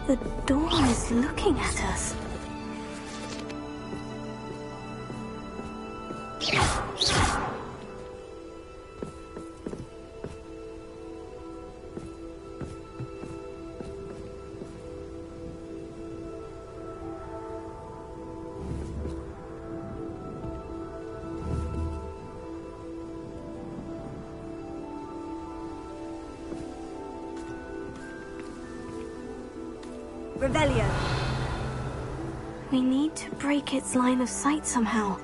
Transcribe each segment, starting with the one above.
The door is looking at us. Revelio. We need to break its line of sight somehow.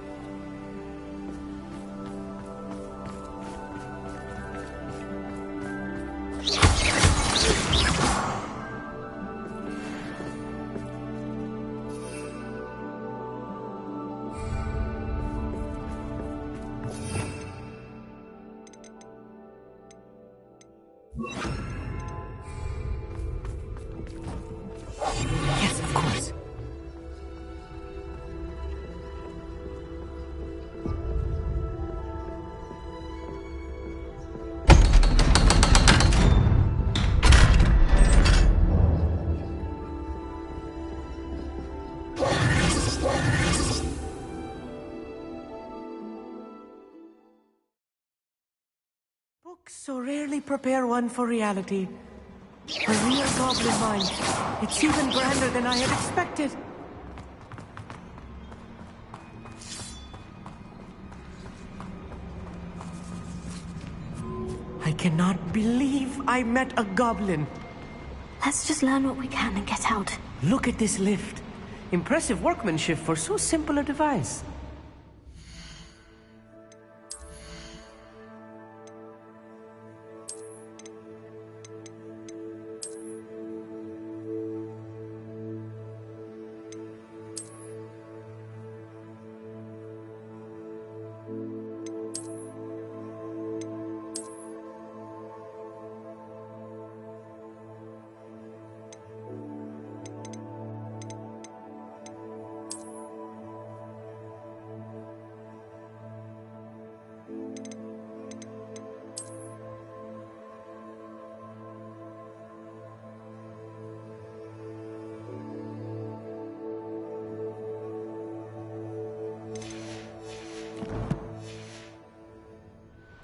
Yes, of course. Books so rarely prepare one for reality. A real goblin mind. It's even grander than I had expected. I cannot believe I met a goblin. Let's just learn what we can and get out. Look at this lift. Impressive workmanship for so simple a device.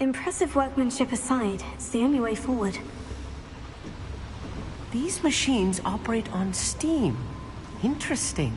Impressive workmanship aside, it's the only way forward. These machines operate on steam. Interesting.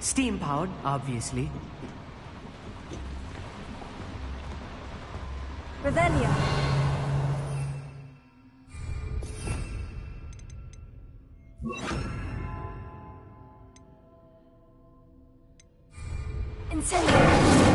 Steam-powered, obviously. Revelio. Incendio.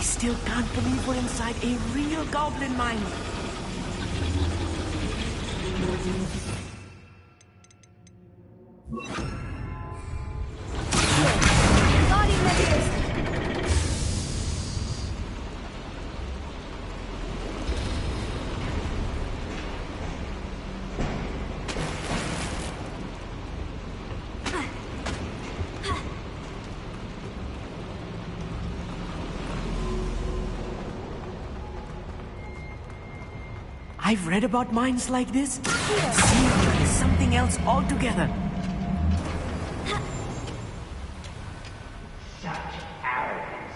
Still can't believe we're inside a real goblin mine. I've read about mines like this. Seeing is something else altogether. Such arrogance.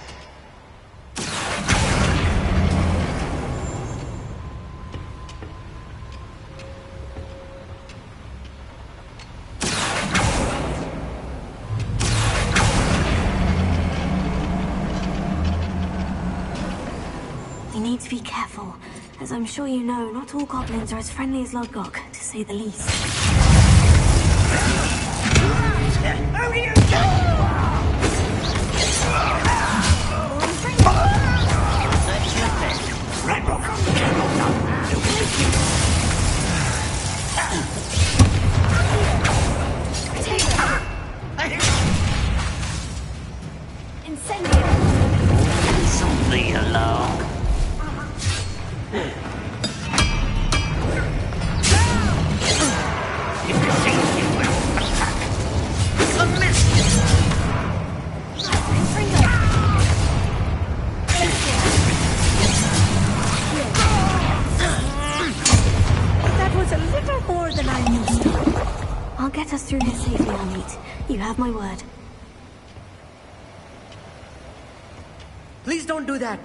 need to be careful. As I'm sure you know, not all goblins are as friendly as Lodgok, to say the least. How do you go? Right, Rock. Incendio! Something along. If you think you will attack, a miss. That was a little more than I'm used to. I'll get us through here safely, Amit. You have my word. Please don't do that.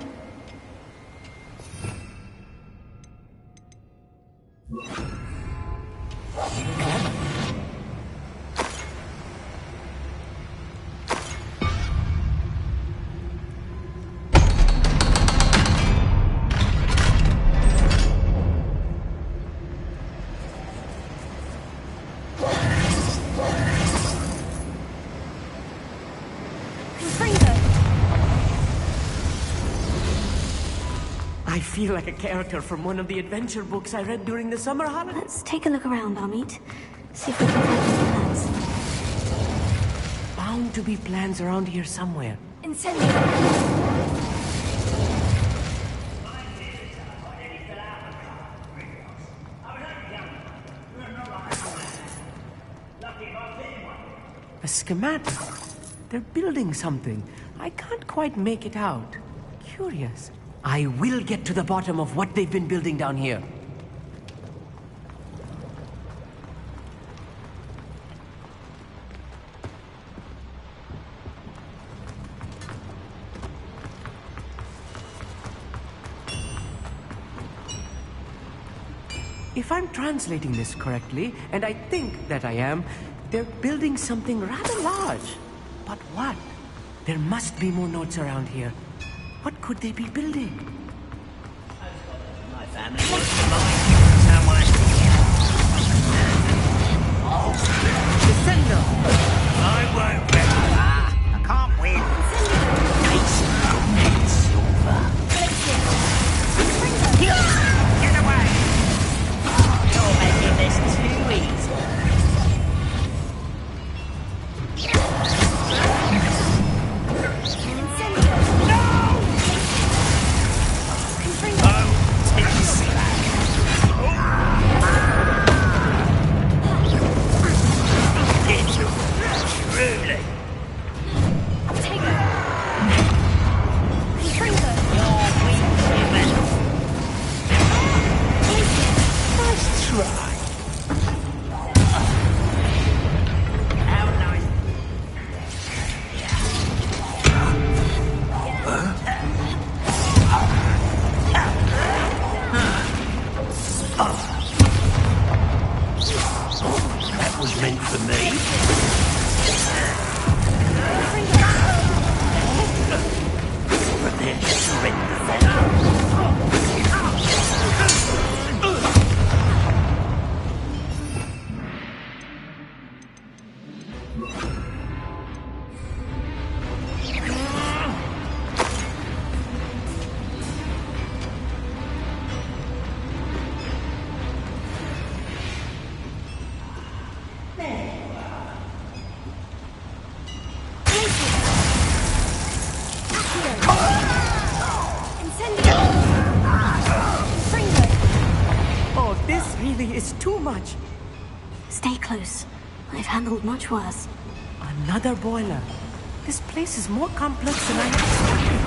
I feel like a character from one of the adventure books I read during the summer holidays. Let's take a look around, Amit. See if we can find any plans. Bound to be plans around here somewhere. Incendio! A schematic. They're building something. I can't quite make it out. Curious. I will get to the bottom of what they've been building down here. If I'm translating this correctly, and I think that I am, they're building something rather large. But what? There must be more notes around here. What could they be building? My family wants to buy someone. Descendo! I won't bet. I can't win. Ace, gold, silver. Get away! You're making this too easy. Too much. Stay close. I've handled much worse. Another boiler. This place is more complex than I expected.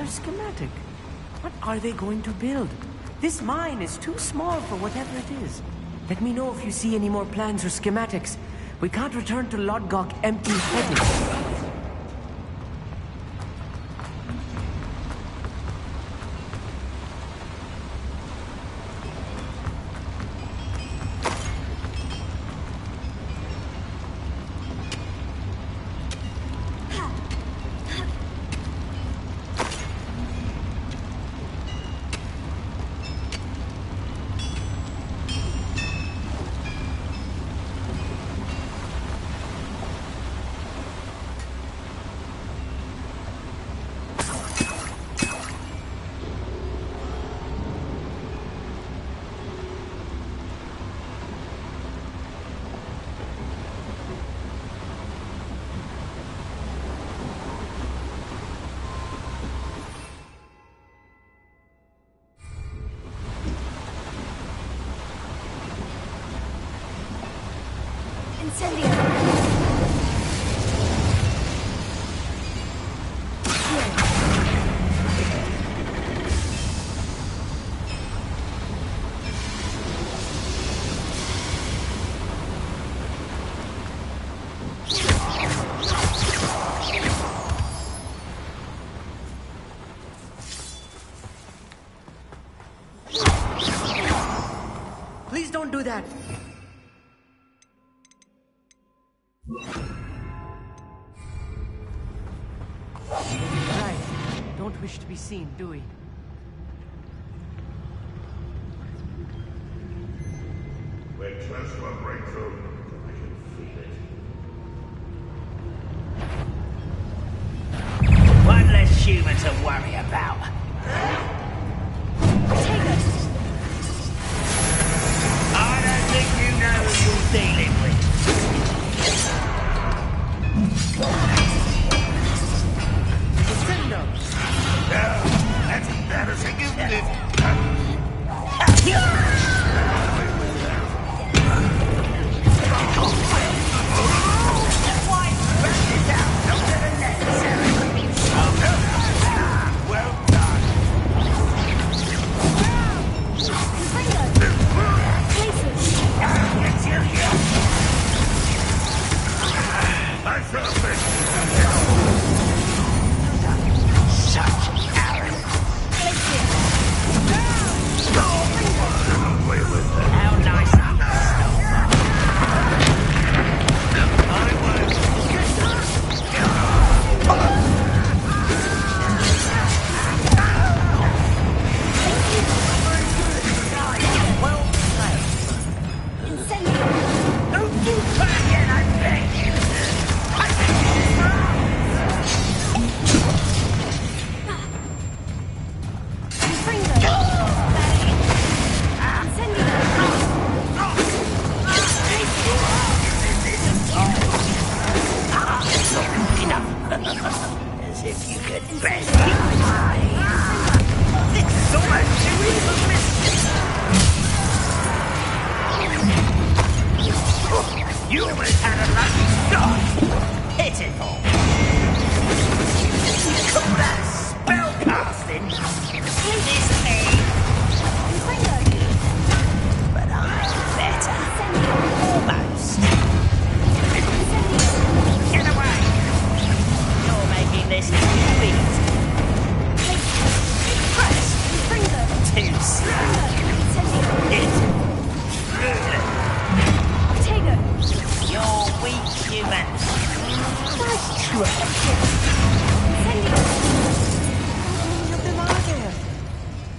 Schematic. What are they going to build? This mine is too small for whatever it is. Let me know if you see any more plans or schematics. We can't return to Lodgok empty-headed. Please don't do that. Right. Don't wish to be seen, do we? When transfer breaks through, I can feel it. One less human to worry about. I don't think you know who you're dealing with. That's embarrassing, isn't it? Well done. I shall fix Such arrogance. away with that. How nice of you to stop Don't do that again, I beg you. As if you could bend me. This is almost too easy. You almost had a lucky start. Pitiful. You call that spell casting? This me. But I'm better. Almost. Get away. You're making this too easy. Press. Too slow. It's rude. You're weak, human. Nice try.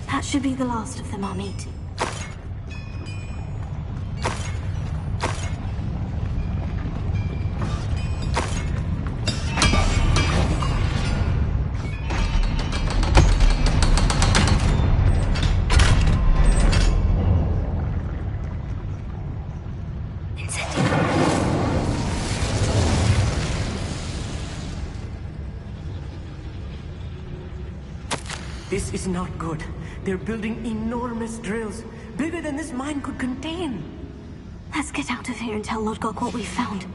That should be the last of them I'll meet. This is not good. They're building enormous drills, bigger than this mine could contain. Let's get out of here and tell Lodgok what we found.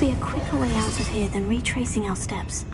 be a quicker way out of here than retracing our steps.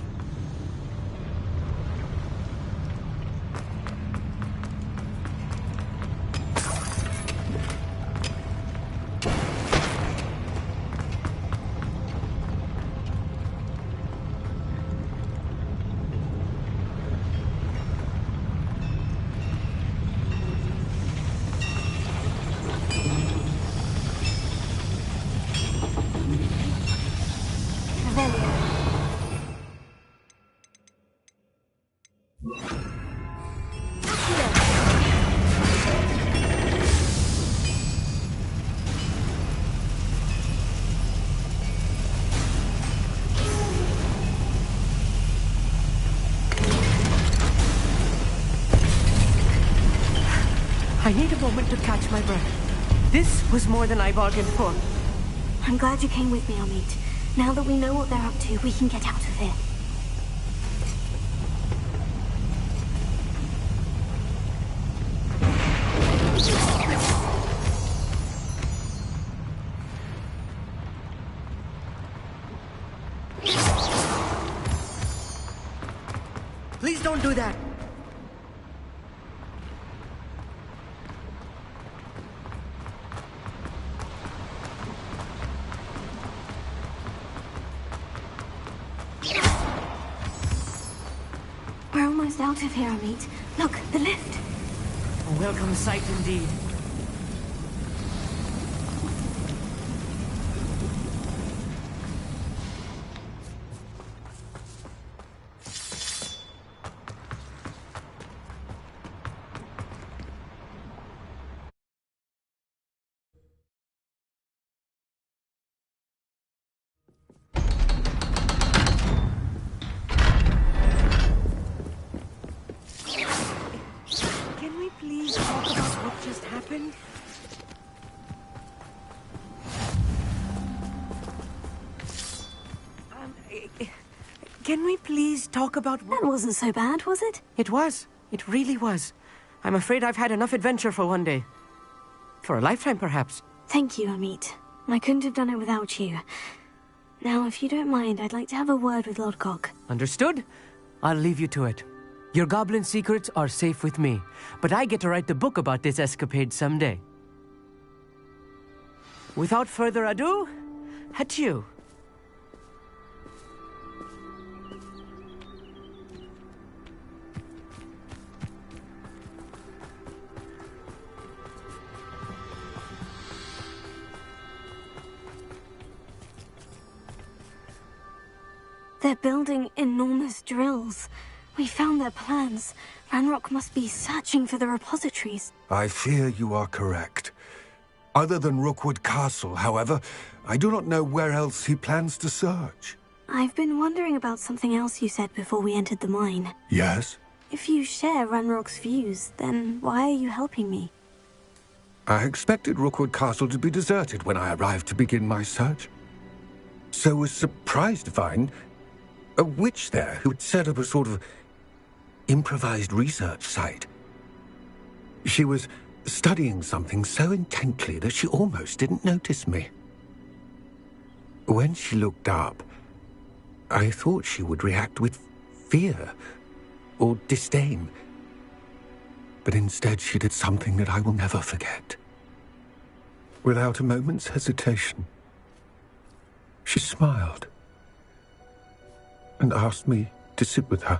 I need a moment to catch my breath. This was more than I bargained for. I'm glad you came with me, Amit. Now that we know what they're up to, we can get out of here. Please don't do that. We're almost out of here, Amit. Look, the lift. A welcome sight indeed. Can we please talk about what just happened? Can we please talk about That wasn't so bad, was it? It was. It really was. I'm afraid I've had enough adventure for one day. For a lifetime, perhaps. Thank you, Amit. I couldn't have done it without you. Now, if you don't mind, I'd like to have a word with Lord Cock. Understood? I'll leave you to it. Your goblin secrets are safe with me, but I get to write the book about this escapade someday. Without further ado, adieu. They're building enormous drills. We found their plans. Ranrock must be searching for the repositories. I fear you are correct. Other than Rookwood Castle, however, I do not know where else he plans to search. I've been wondering about something else you said before we entered the mine. Yes? If you share Ranrock's views, then why are you helping me? I expected Rookwood Castle to be deserted when I arrived to begin my search. So was surprised to find a witch there who had set up a sort of improvised research site. She was studying something so intently that she almost didn't notice me. When she looked up, I thought she would react with fear or disdain. But instead she did something that I will never forget. Without a moment's hesitation, she smiled and asked me to sit with her.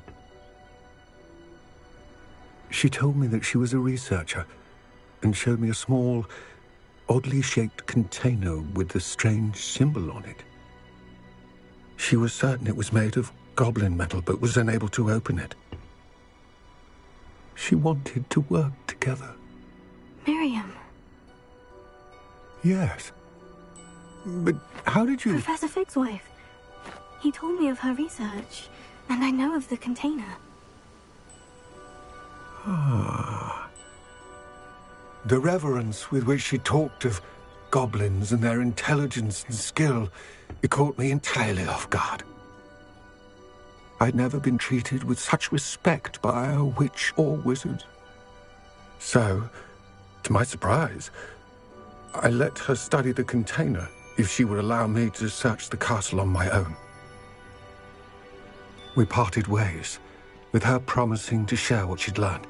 She told me that she was a researcher and showed me a small, oddly shaped container with a strange symbol on it. She was certain it was made of goblin metal, but was unable to open it. She wanted to work together. Miriam. Yes. But how did you... Professor Fig's wife. He told me of her research, and I know of the container. Ah. The reverence with which she talked of goblins and their intelligence and skill, it caught me entirely off guard. I'd never been treated with such respect by a witch or wizard. So, to my surprise, I let her study the container if she would allow me to search the castle on my own. We parted ways, with her promising to share what she'd learned.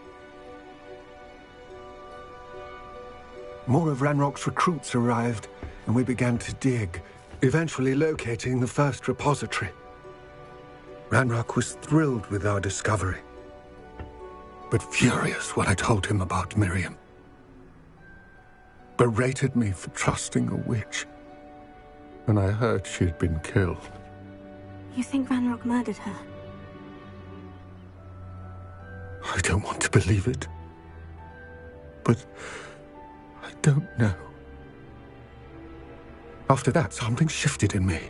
More of Ranrock's recruits arrived, and we began to dig, eventually locating the first repository. Ranrock was thrilled with our discovery, but furious when I told him about Miriam. Berated me for trusting a witch when I heard she had been killed. You think Ranrock murdered her? I don't want to believe it, but I don't know. After that, something shifted in me.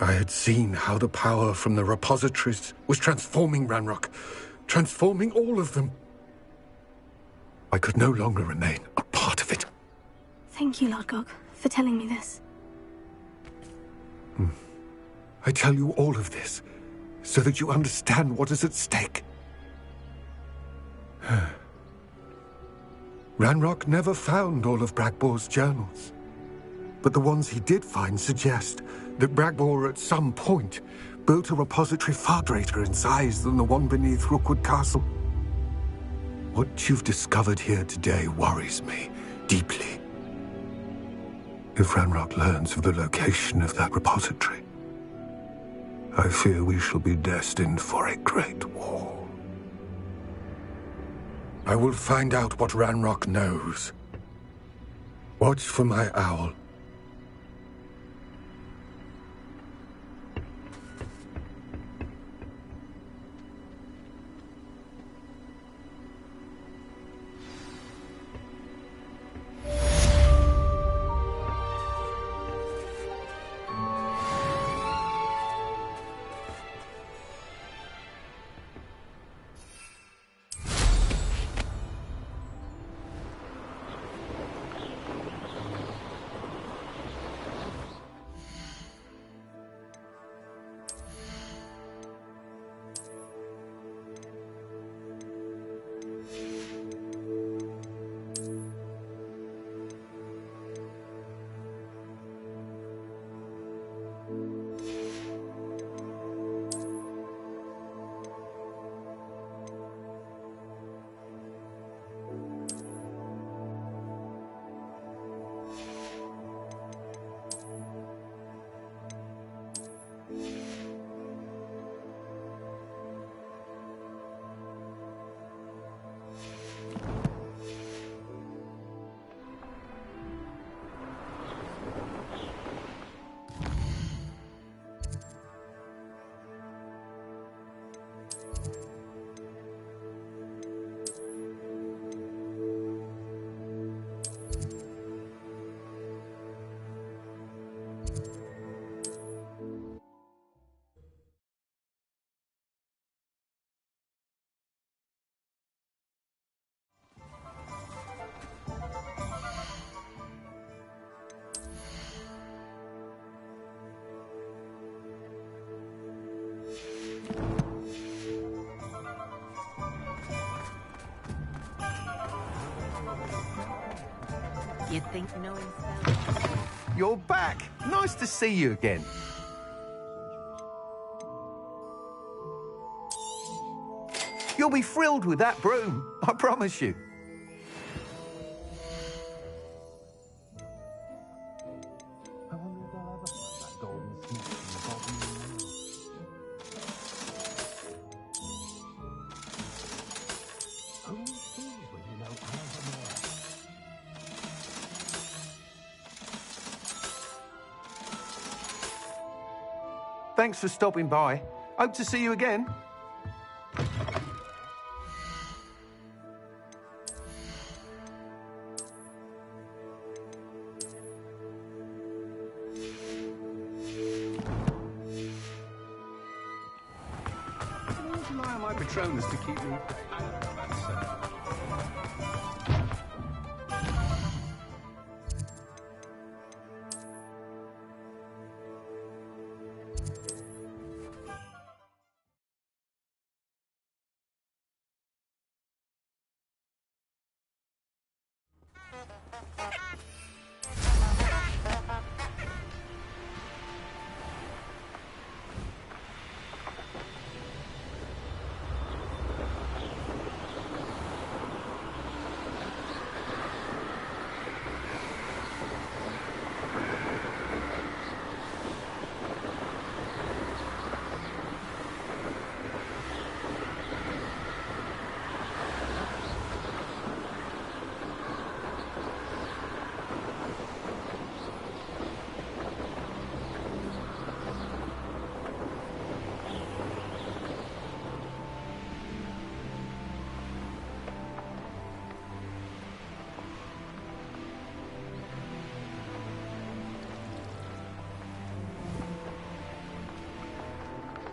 I had seen how the power from the repositories was transforming Ranrock, transforming all of them. I could no longer remain a part of it. Thank you, Lord Gog, for telling me this. I tell you all of this so that you understand what is at stake. Ranrock never found all of Bragbor's journals, but the ones he did find suggest that Bragbor at some point built a repository far greater in size than the one beneath Rookwood Castle. What you've discovered here today worries me deeply. If Ranrock learns of the location of that repository, I fear we shall be destined for a great war. I will find out what Ranrock knows. Watch for my owl. You'd think knowing spells... You're back. Nice to see you again. You'll be thrilled with that broom, I promise you. Thanks for stopping by. Hope to see you again. Rely on my Patronus to keep me...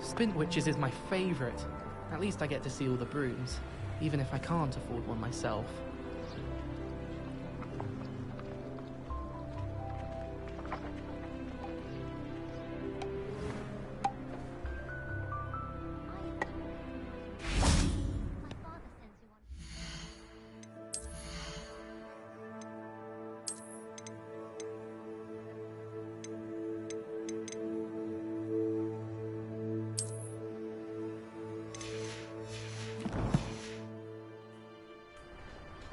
Spintwitches is my favourite. At least I get to see all the brooms, even if I can't afford one myself.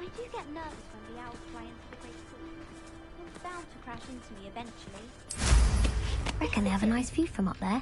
I do get nervous when the owls fly into the great hall. One's bound to crash into me eventually. Reckon they have a nice view from up there.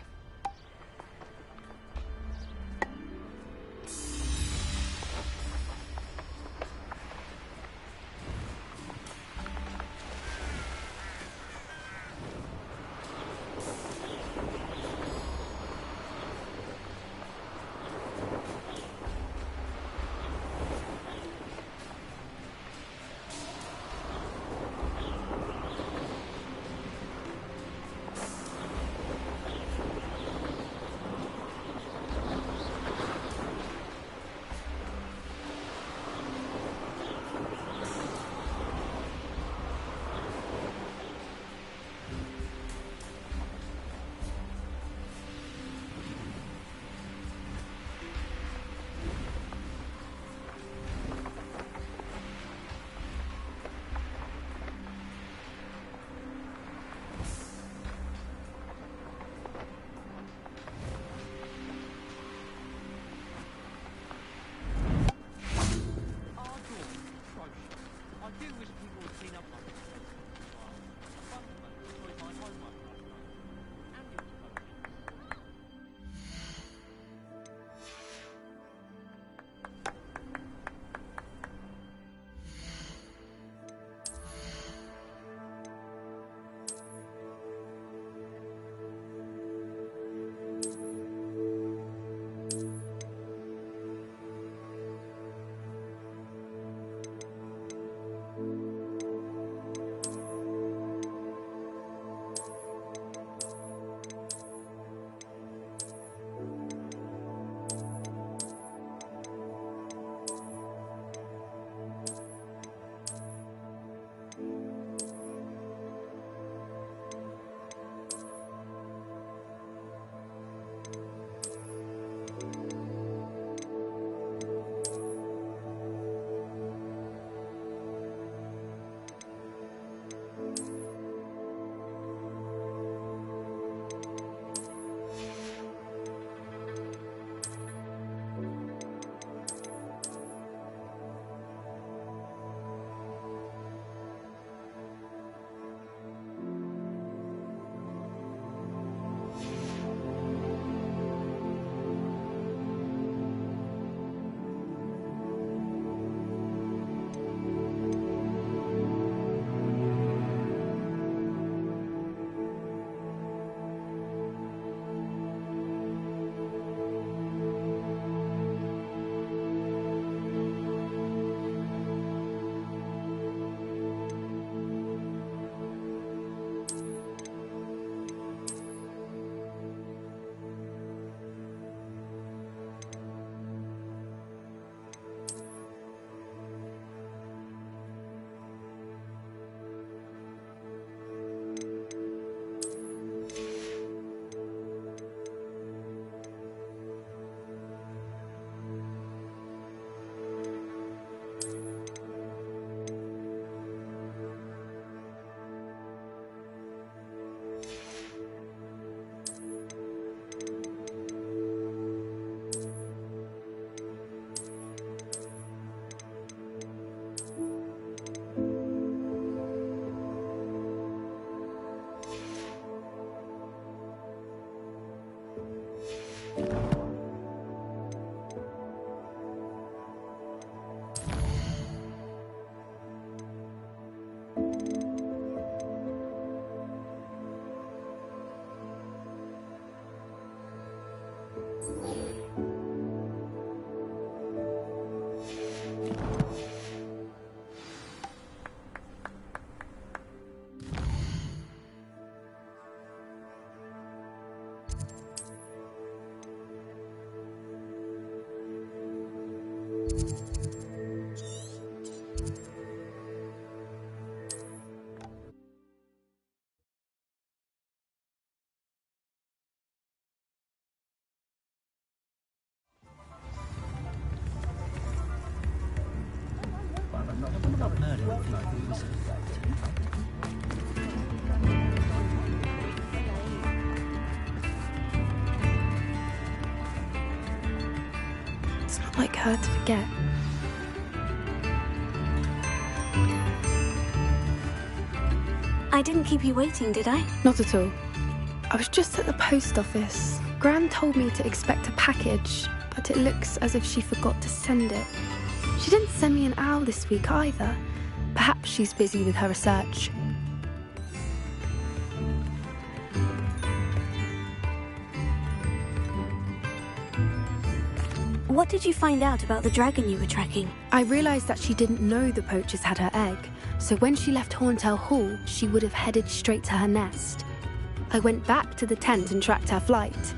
her to forget. I didn't keep you waiting, did I? Not at all. I was just at the post office. Gran told me to expect a package, but it looks as if she forgot to send it. She didn't send me an owl this week either. Perhaps she's busy with her research. What did you find out about the dragon you were tracking? I realised that she didn't know the poachers had her egg, so when she left Horntail Hall, she would have headed straight to her nest. I went back to the tent and tracked her flight.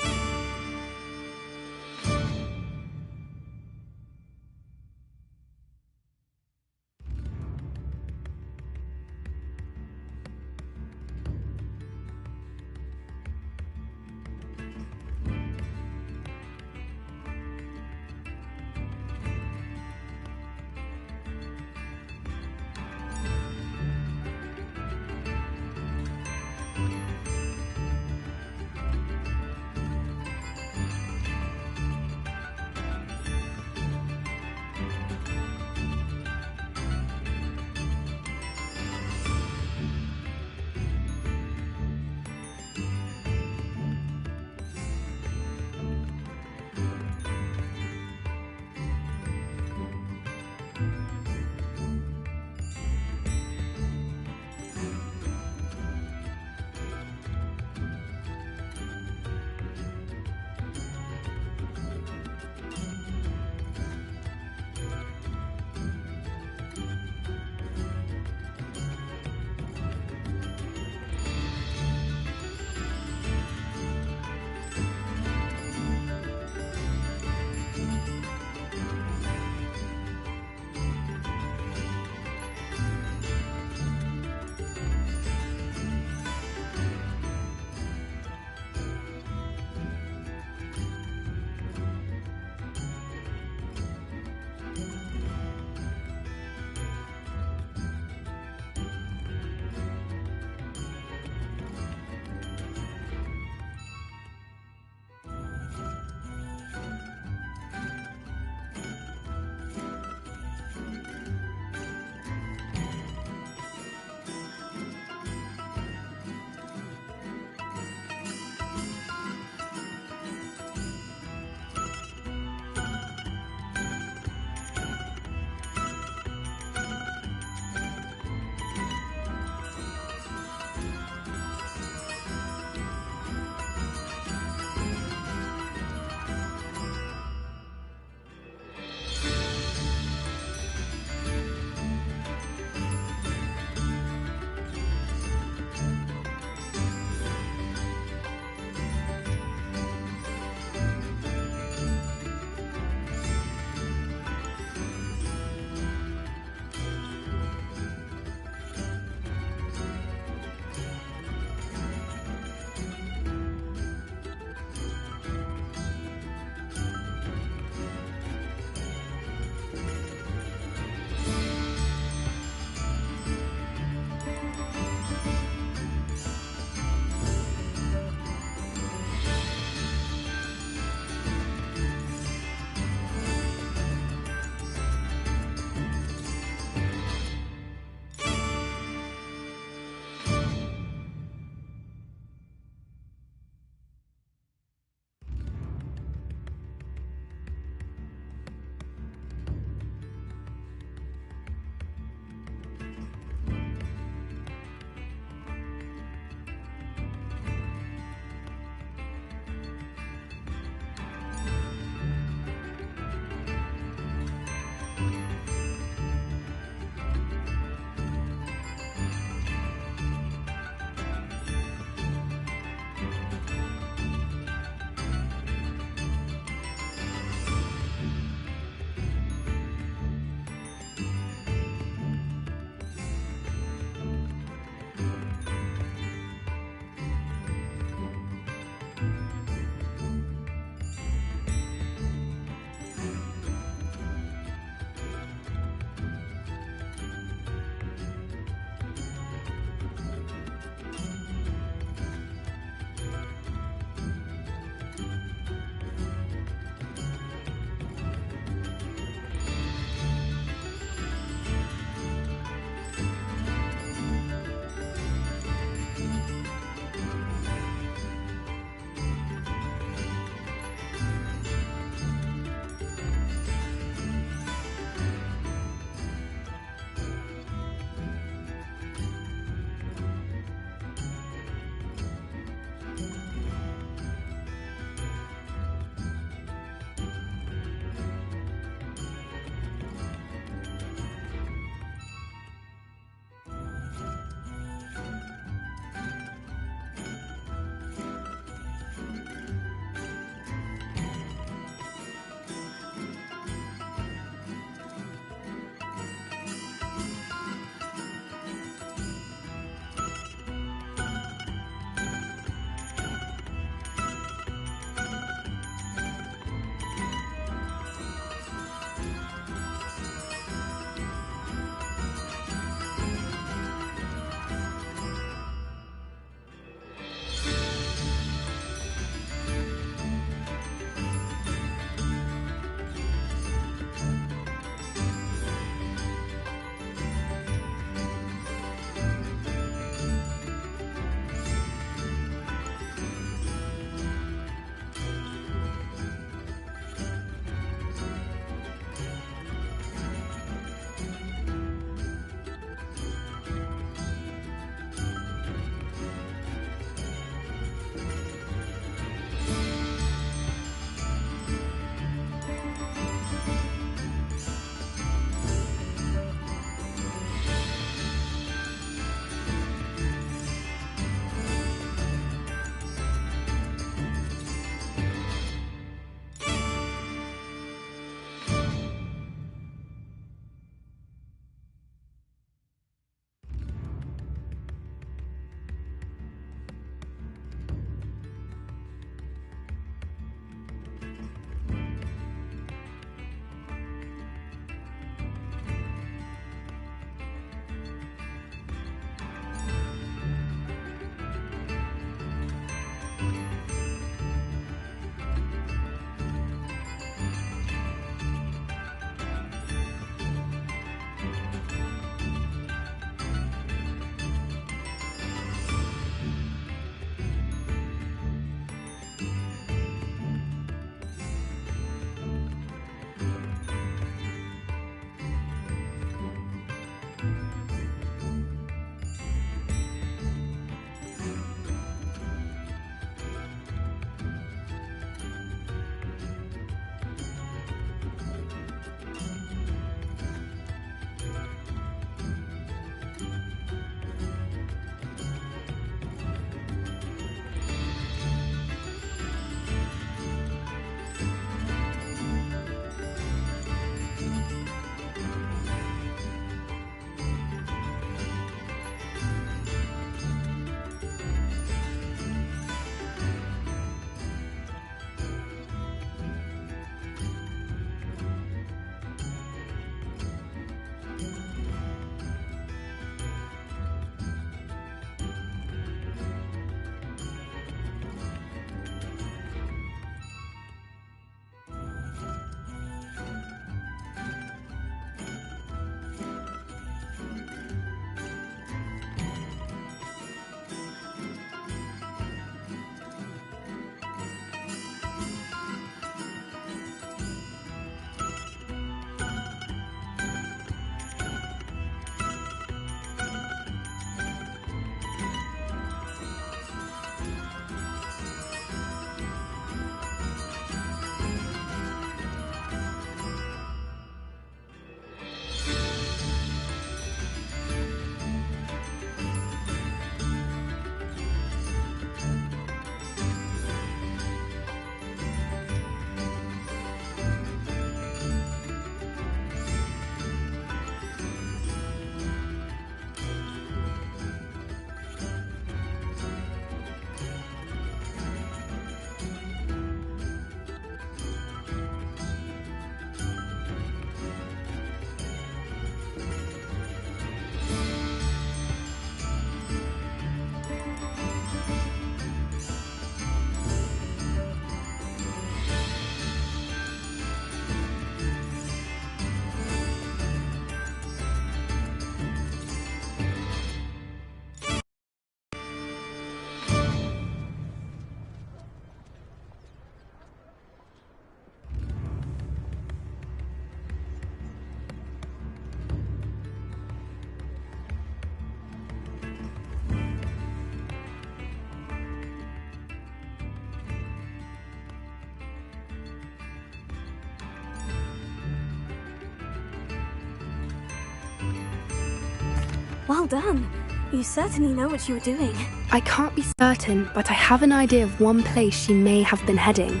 Well done. You certainly know what you were doing. I can't be certain, but I have an idea of one place she may have been heading.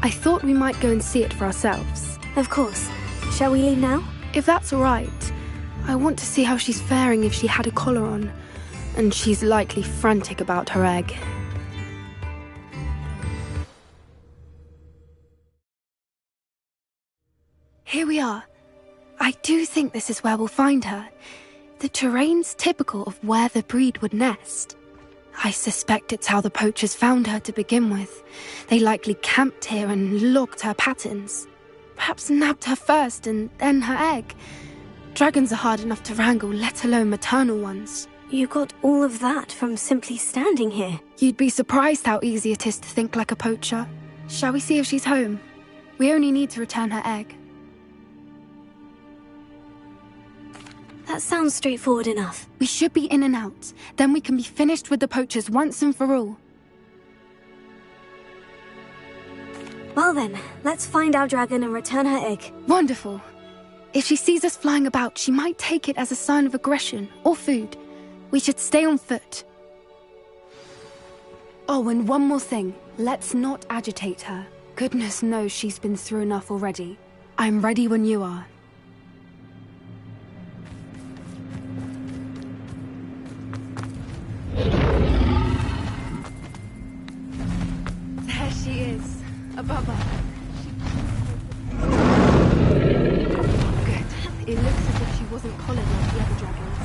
I thought we might go and see it for ourselves. Of course. Shall we leave now? If that's all right. I want to see how she's faring if she had a collar on. And she's likely frantic about her egg. Here we are. I do think this is where we'll find her. The terrain's typical of where the breed would nest. I suspect it's how the poachers found her to begin with. They likely camped here and logged her patterns. Perhaps nabbed her first and then her egg. Dragons are hard enough to wrangle, let alone maternal ones. You got all of that from simply standing here. You'd be surprised how easy it is to think like a poacher. Shall we see if she's home? We only need to return her egg. That sounds straightforward enough. We should be in and out. Then we can be finished with the poachers once and for all. Well then, let's find our dragon and return her egg. Wonderful. If she sees us flying about, she might take it as a sign of aggression or food. We should stay on foot. Oh, and one more thing. Let's not agitate her. Goodness knows she's been through enough already. I'm ready when you are. There she is, above us. Good. It looks as if she wasn't collared like the other dragons.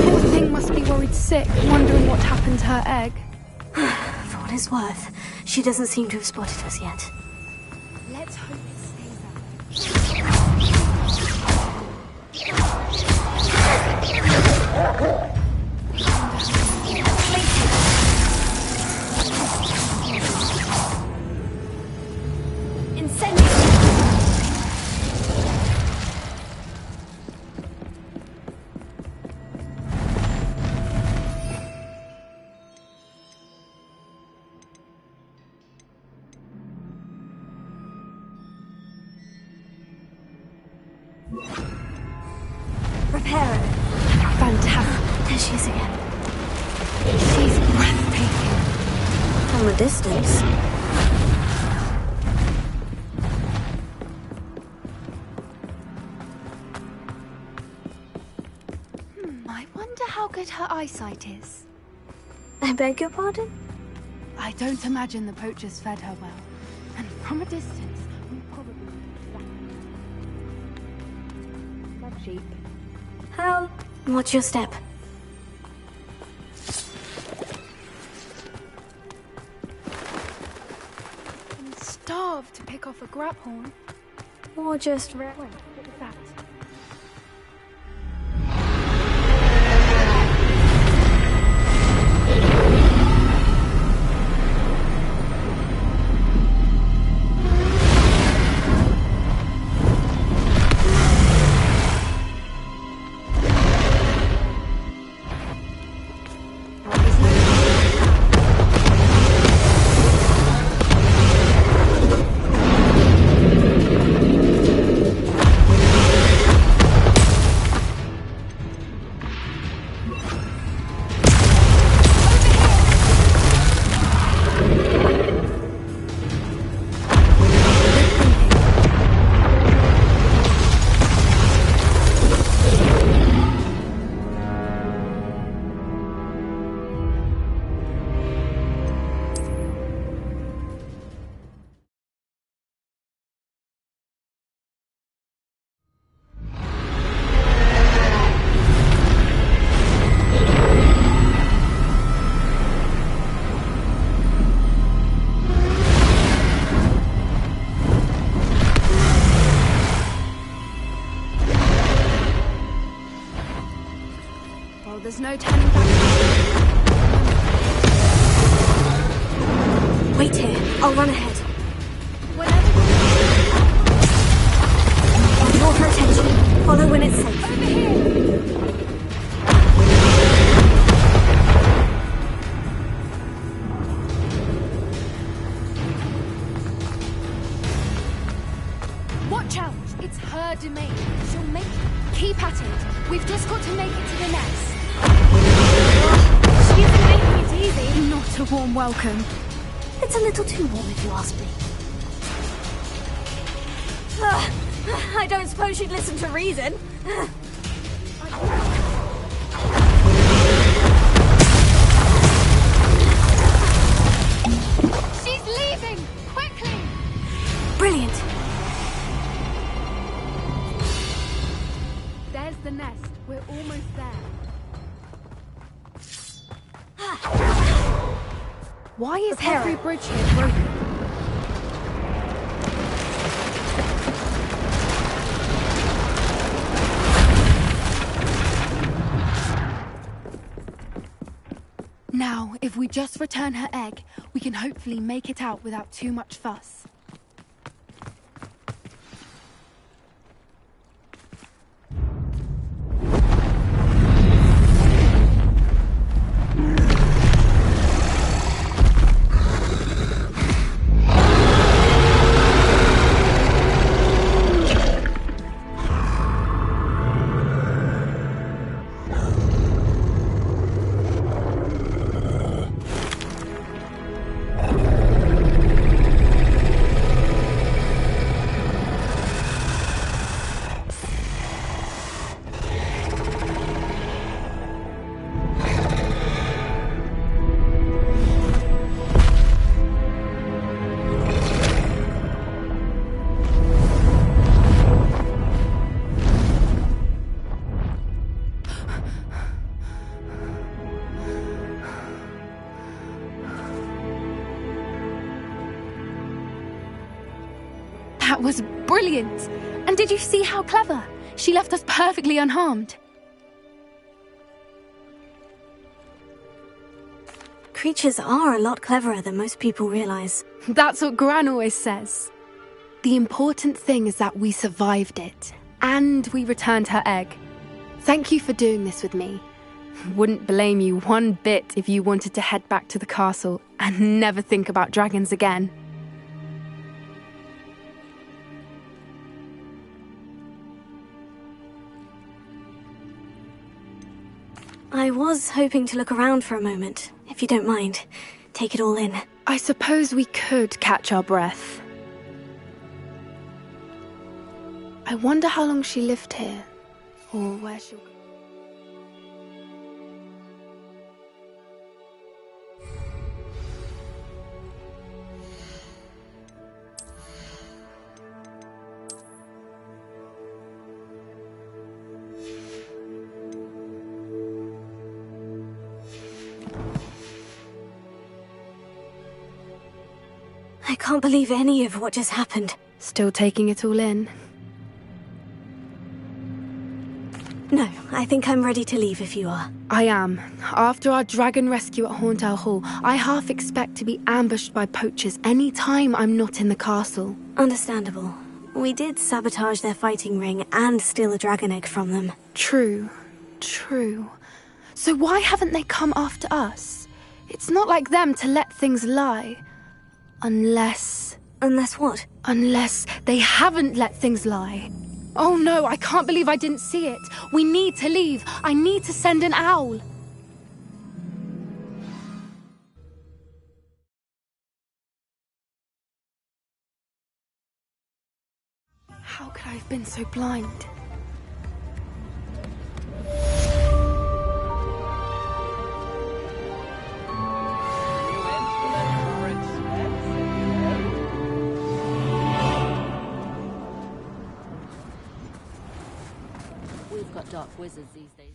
Poor thing must be worried sick, wondering what happened to her egg. For what it's worth, she doesn't seem to have spotted us yet. Let's hope it stays that way. Repair her. Fantastic. There she is again. She's breathtaking. From a distance. I wonder how good her eyesight is. I beg your pardon? I don't imagine the poachers fed her well. And from a distance, we probably... Like sheep. How? What's your step? I'm starved to pick off a grabhorn. Or just... Wait, what was that? There's no turning back. Wait here. I'll run ahead. Draw her attention. Follow when it's safe. Over here! It's her domain. She'll make it. Keep at it. We've just got to make it to the nest. She isn't making it easy. Not a warm welcome. It's a little too warm if you ask me. I don't suppose she'd listen to reason. She's leaving! Quickly! Brilliant. There's the nest. We're almost there. Why is every bridge here broken? Now, if we just return her egg, we can hopefully make it out without too much fuss. That was brilliant! And did you see how clever? She left us perfectly unharmed. Creatures are a lot cleverer than most people realize. That's what Gran always says. The important thing is that we survived it, and we returned her egg. Thank you for doing this with me. Wouldn't blame you one bit if you wanted to head back to the castle and never think about dragons again. I was hoping to look around for a moment, if you don't mind. Take it all in. I suppose we could catch our breath. I wonder how long she lived here, or where she'll go. I can't believe any of what just happened. Still taking it all in? No, I think I'm ready to leave if you are. I am. After our dragon rescue at Hauntowl Hall, I half expect to be ambushed by poachers any time I'm not in the castle. Understandable. We did sabotage their fighting ring and steal a dragon egg from them. True. So why haven't they come after us? It's not like them to let things lie. Unless what? Unless they haven't let things lie. Oh no, I can't believe I didn't see it. We need to leave. I need to send an owl. How could I have been so blind? We've got dark wizards these days.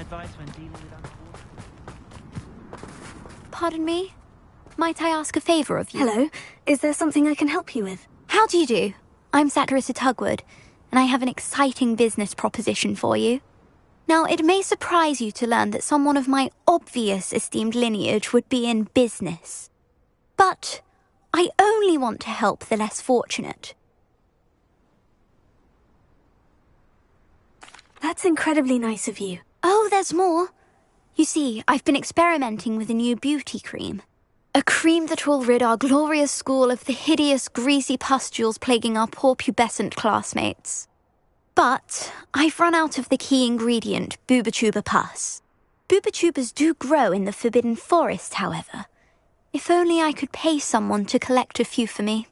advice when dealing with Pardon me? Might I ask a favour of you? Hello, is there something I can help you with? How do you do? I'm Satirissa Tugwood, and I have an exciting business proposition for you. Now, it may surprise you to learn that someone of my obvious esteemed lineage would be in business. But I only want to help the less fortunate. That's incredibly nice of you. Oh, there's more. You see, I've been experimenting with a new beauty cream. A cream that will rid our glorious school of the hideous, greasy pustules plaguing our poor pubescent classmates. But I've run out of the key ingredient, Booba-Tuba pus. Booba-Tubas do grow in the Forbidden Forest, however. If only I could pay someone to collect a few for me.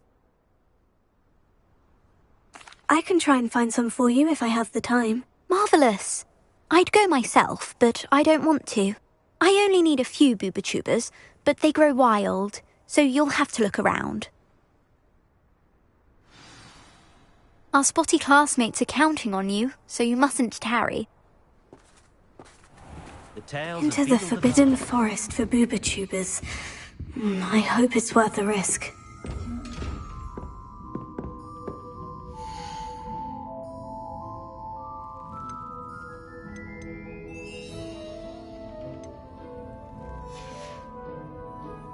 I can try and find some for you if I have the time. Marvellous. I'd go myself, but I don't want to. I only need a few Booba-Tubas, but they grow wild, so you'll have to look around. Our spotty classmates are counting on you, so you mustn't tarry. Into the Forbidden Forest for Booba-Tubas. I hope it's worth the risk.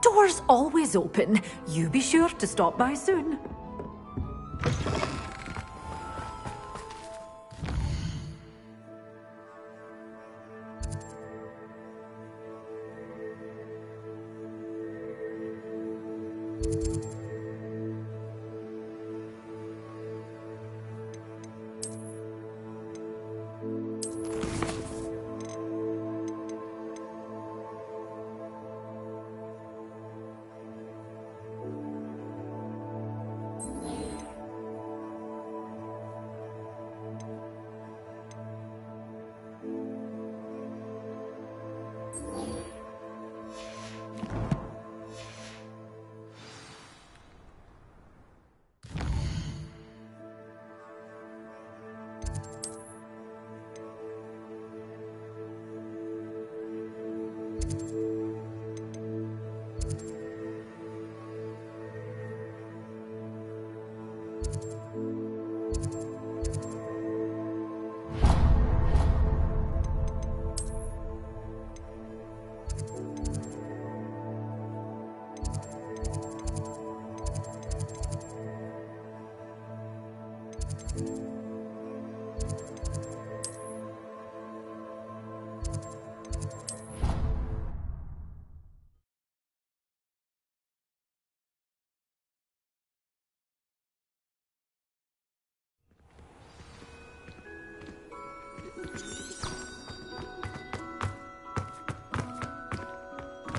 Doors always open. You be sure to stop by soon.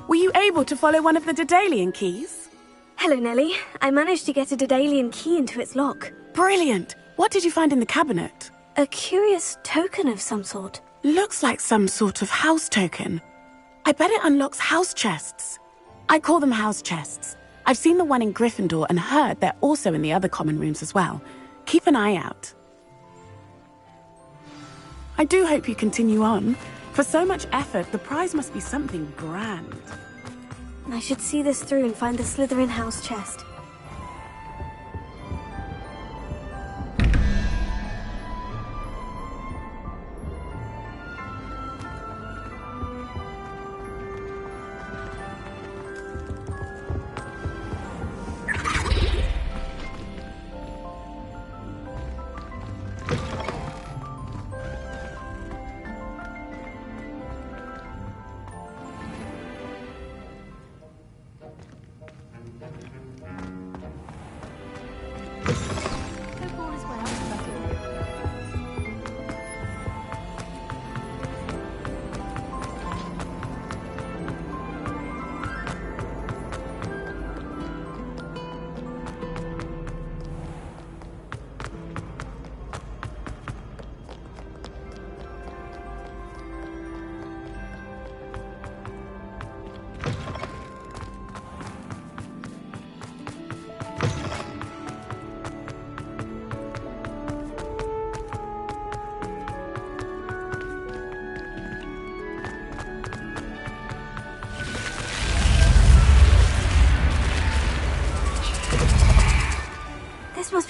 Were you able to follow one of the Daedalian keys? Hello, Nellie. I managed to get a Daedalian key into its lock. Brilliant! What did you find in the cabinet? A curious token of some sort. Looks like some sort of house token. I bet it unlocks house chests. I call them house chests. I've seen the one in Gryffindor and heard they're also in the other common rooms as well. Keep an eye out. I do hope you continue on. For so much effort, the prize must be something grand. I should see this through and find the Slytherin house chest.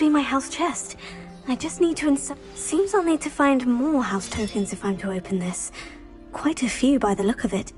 be my house chest. I just need to Seems I'll need to find more house tokens if I'm to open this. Quite a few by the look of it.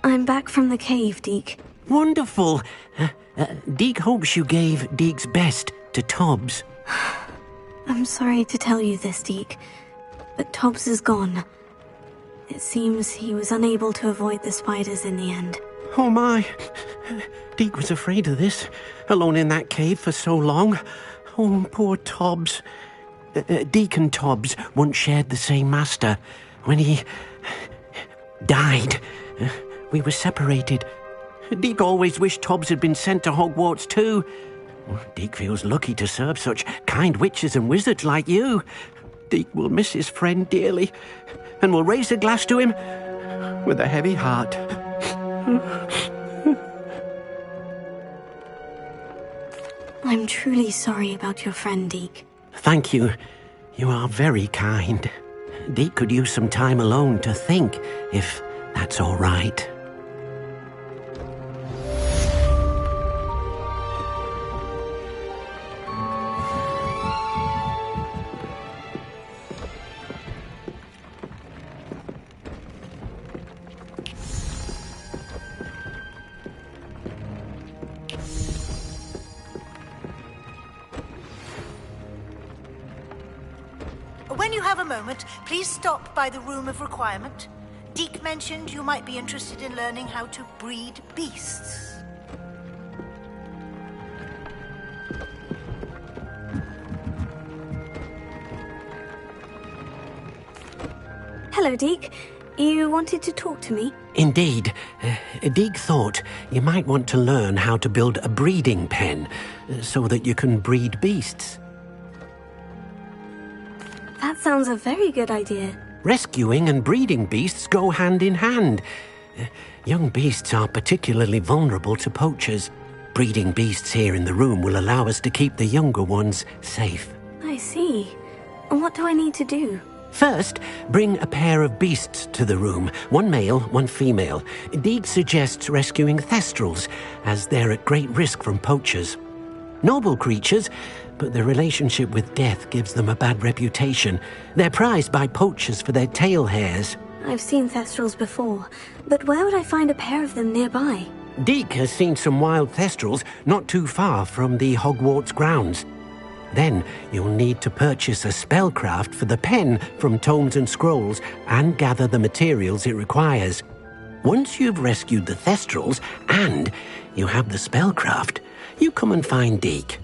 I'm back from the cave, Deke. Wonderful. Deke hopes you gave Deke's best to Tobbs. I'm sorry to tell you this, Deke, but Tobbs is gone. It seems he was unable to avoid the spiders in the end. Oh my. Deke was afraid of this, alone in that cave for so long. Oh, poor Tobbs. Deke and Tobbs once shared the same master. When he died, we were separated. Deke always wished Tobbs had been sent to Hogwarts too. Deke feels lucky to serve such kind witches and wizards like you. Deke will miss his friend dearly, and will raise a glass to him with a heavy heart. I'm truly sorry about your friend, Deke. Thank you. You are very kind. Deke could use some time alone to think, if that's all right. When you have a moment, please stop by the Room of Requirement. Deke mentioned you might be interested in learning how to breed beasts. Hello, Deke. You wanted to talk to me? Indeed. Deke thought you might want to learn how to build a breeding pen so that you can breed beasts. That sounds a very good idea. Rescuing and breeding beasts go hand in hand. Young beasts are particularly vulnerable to poachers. Breeding beasts here in the room will allow us to keep the younger ones safe. I see. And what do I need to do? First, bring a pair of beasts to the room. One male, one female. Deke suggests rescuing thestrals, as they're at great risk from poachers. Noble creatures, but their relationship with death gives them a bad reputation. They're prized by poachers for their tail hairs. I've seen thestrals before, but where would I find a pair of them nearby? Deke has seen some wild thestrals not too far from the Hogwarts grounds. Then you'll need to purchase a spellcraft for the pen from Tomes and Scrolls and gather the materials it requires. Once you've rescued the thestrals and you have the spellcraft, you come and find Deke.